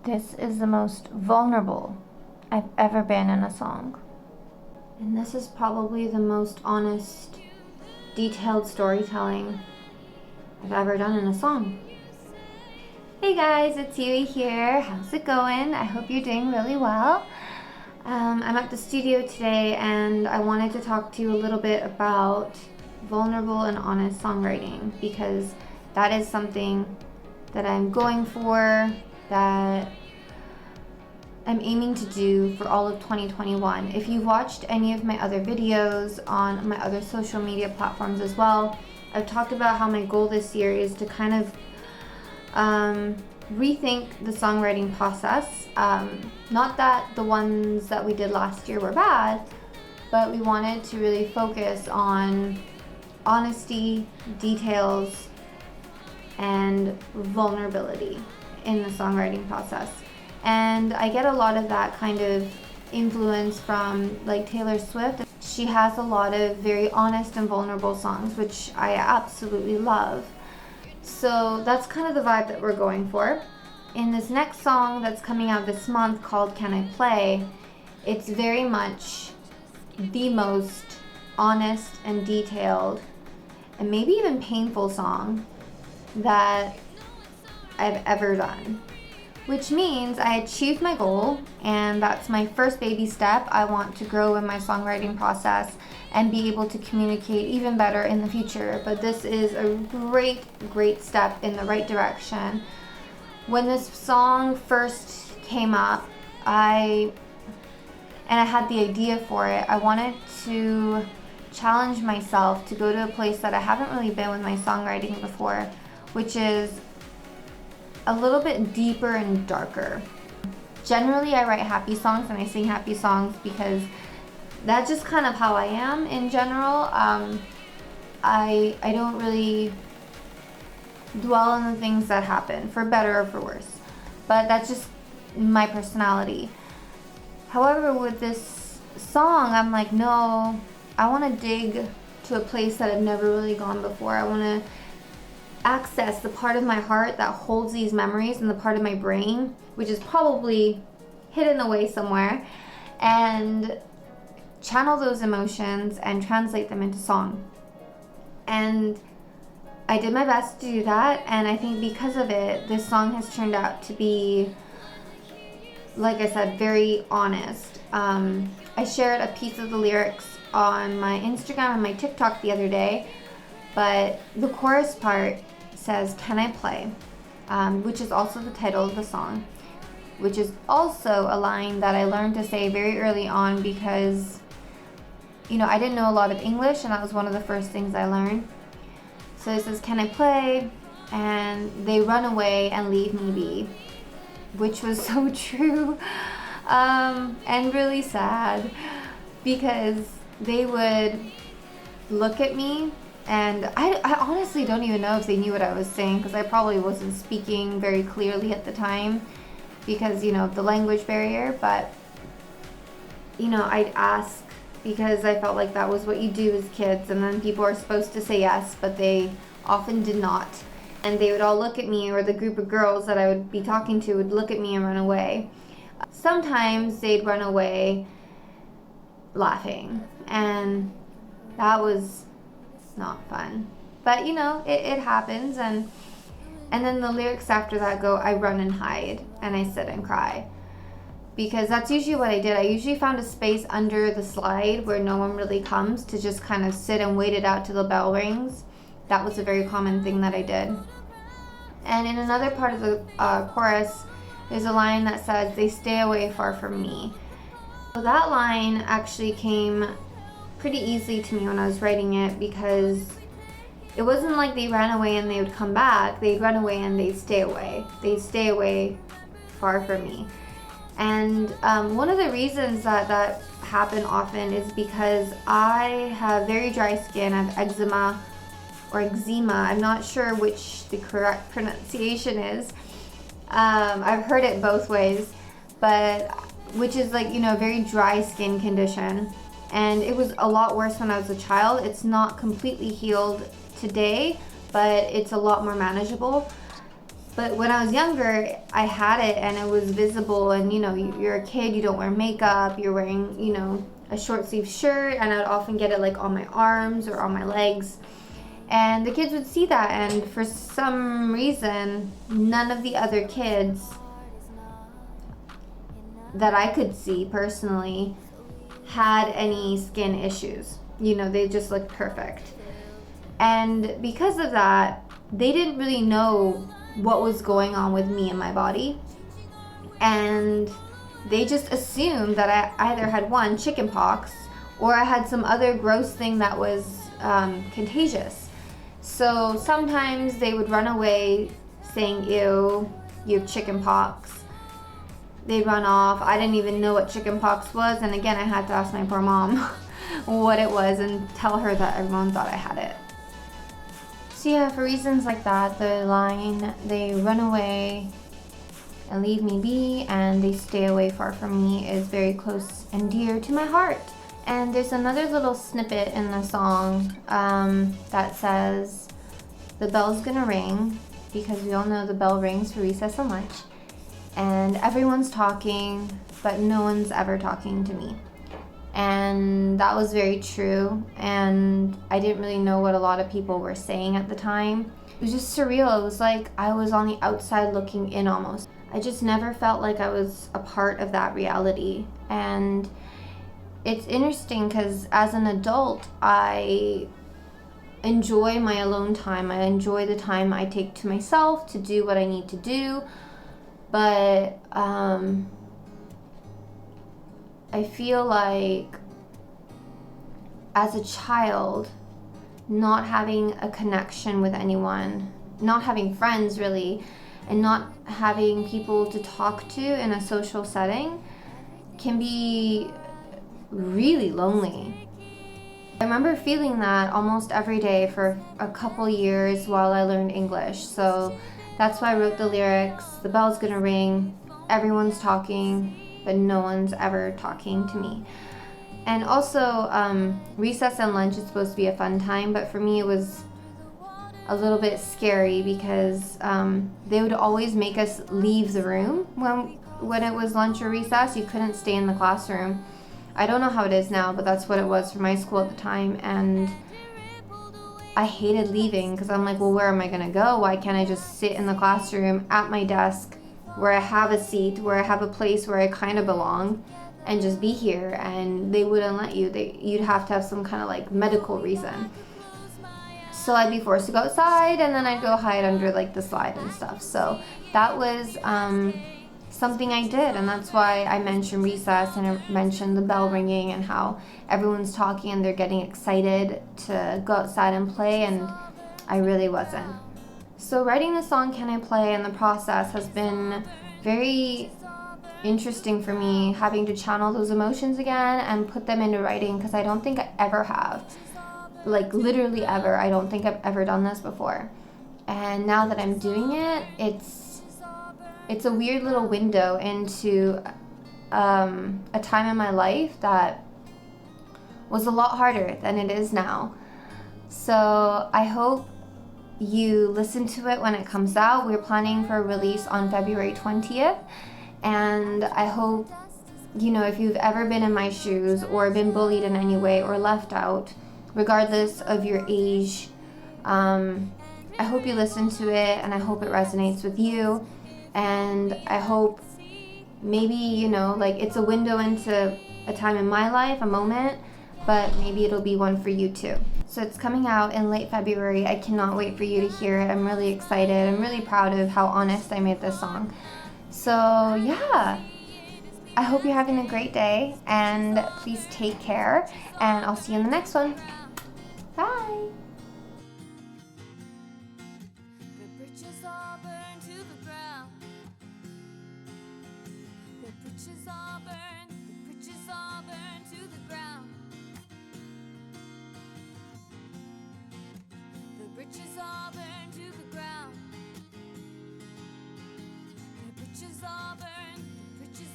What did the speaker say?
This is the most vulnerable I've ever been in a song. And this is probably the most honest, detailed storytelling I've ever done in a song. Hey guys, it's Yui here. How's it going? I hope you're doing really well. I'm at the studio today and I wanted to talk to you a little bit about vulnerable and honest songwriting, because that is something that I'm going for, that I'm aiming to do for all of 2021. If you've watched any of my other videos on my other social media platforms as well, I've talked about how my goal this year is to kind of rethink the songwriting process. Not that the ones that we did last year were bad, but we wanted to really focus on honesty, details, and vulnerability in the songwriting process. And I get a lot of that kind of influence from like Taylor Swift. She has a lot of very honest and vulnerable songs, which I absolutely love. So that's kind of the vibe that we're going for. In this next song that's coming out this month called Can I Play, it's very much the most honest and detailed and maybe even painful song that I've ever done. Which means I achieved my goal, and that's my first baby step. I want to grow in my songwriting process and be able to communicate even better in the future. But this is a great step in the right direction. When this song first came up, I had the idea for it, I wanted to challenge myself to go to a place that I haven't really been with my songwriting before, which is a little bit deeper and darker. Generally, I write happy songs and I sing happy songs because that's just kind of how I am in general. I don't really dwell on the things that happen, for better or for worse. But that's just my personality. However, with this song, I'm like, no, I want to dig to a place that I've never really gone before. I want to access the part of my heart that holds these memories and the part of my brain, which is probably hidden away somewhere, and channel those emotions and translate them into song. And I did my best to do that, and I think because of it, this song has turned out to be, like I said, very honest. I shared a piece of the lyrics on my Instagram and my TikTok the other day, but the chorus part says, "Can I play?" Which is also the title of the song, which is also a line that I learned to say very early on because, I didn't know a lot of English, and that was one of the first things I learned. So it says, "Can I play?" And they run away and leave me be, which was so true, and really sad, because they would look at me, and I honestly don't even know if they knew what I was saying, because I probably wasn't speaking very clearly at the time because, the language barrier. But, I'd ask because I felt like that was what you do as kids, and then people are supposed to say yes, but they often did not. And they would all look at me, or the group of girls that I would be talking to would look at me and run away. Sometimes they'd run away laughing, and that was not fun. But it happens, and then the lyrics after that go, "I run and hide, and I sit and cry." Because that's usually what I did. I usually found a space under the slide where no one really comes, to just kind of sit and wait it out till the bell rings. That was a very common thing that I did. And in another part of the chorus, there's a line that says, "They stay away far from me." So that line actually came pretty easily to me when I was writing it, because it wasn't like they ran away and they would come back. They'd run away and they'd stay away. They'd stay away far from me. And one of the reasons that happen often is because I have very dry skin. I have eczema or eczema. I'm not sure which the correct pronunciation is. I've heard it both ways, but which is like, a very dry skin condition. And it was a lot worse when I was a child. It's not completely healed today, but it's a lot more manageable. But when I was younger, I had it and it was visible, and you know, you're a kid, you don't wear makeup, you're wearing, you know, a short sleeve shirt, and I'd often get it like on my arms or on my legs. And the kids would see that, and for some reason, none of the other kids that I could see personally had any skin issues. You know, they just looked perfect. And because of that, they didn't really know what was going on with me and my body. And they just assumed that I either had one, chicken pox, or I had some other gross thing that was contagious. So sometimes they would run away saying, ew, you have chicken pox. They'd run off. I didn't even know what chicken pox was. And again, I had to ask my poor mom what it was and tell her that everyone thought I had it. So yeah, for reasons like that, the line, they run away and leave me be, and they stay away far from me, is very close and dear to my heart. And there's another little snippet in the song that says, the bell's gonna ring, because we all know the bell rings for recess and lunch, and everyone's talking, but no one's ever talking to me. And that was very true, and I didn't really know what a lot of people were saying at the time. It was just surreal. It was like I was on the outside looking in almost. I just never felt like I was a part of that reality. And it's interesting because as an adult, I enjoy my alone time. I enjoy the time I take to myself to do what I need to do. But I feel like as a child, not having a connection with anyone, not having friends really, and not having people to talk to in a social setting can be really lonely. I remember feeling that almost every day for a couple years while I learned English. So that's why I wrote the lyrics, the bell's gonna ring, everyone's talking, but no one's ever talking to me. And also, recess and lunch is supposed to be a fun time, but for me it was a little bit scary because they would always make us leave the room when it was lunch or recess. You couldn't stay in the classroom. I don't know how it is now, but that's what it was for my school at the time. And I hated leaving because I'm like, well, where am I gonna go? Why can't I just sit in the classroom at my desk where I have a seat, where I have a place where I kind of belong, and just be here? And they wouldn't let you. You'd have to have some kind of like medical reason. So I'd be forced to go outside, and then I'd go hide under like the slide and stuff. So that was something I did, and that's why I mentioned recess and I mentioned the bell ringing and how everyone's talking and they're getting excited to go outside and play, and I really wasn't. So writing the song Can I Play and the process has been very interesting for me, having to channel those emotions again and put them into writing, because I don't think I ever have. Like literally ever. I don't think I've ever done this before. And now that I'm doing it, it's a weird little window into a time in my life that was a lot harder than it is now. So I hope you listen to it when it comes out. We're planning for a release on February 20th. And I hope, you know, if you've ever been in my shoes or been bullied in any way or left out, regardless of your age, I hope you listen to it, and I hope it resonates with you. And I hope maybe, you know, like it's a window into a time in my life, a moment, but maybe it'll be one for you too. So it's coming out in late February. I cannot wait for you to hear it. I'm really excited. I'm really proud of how honest I made this song. So yeah, I hope you're having a great day, and please take care, and I'll see you in the next one. Bye. The bridges all burn to the ground. The bridges all burn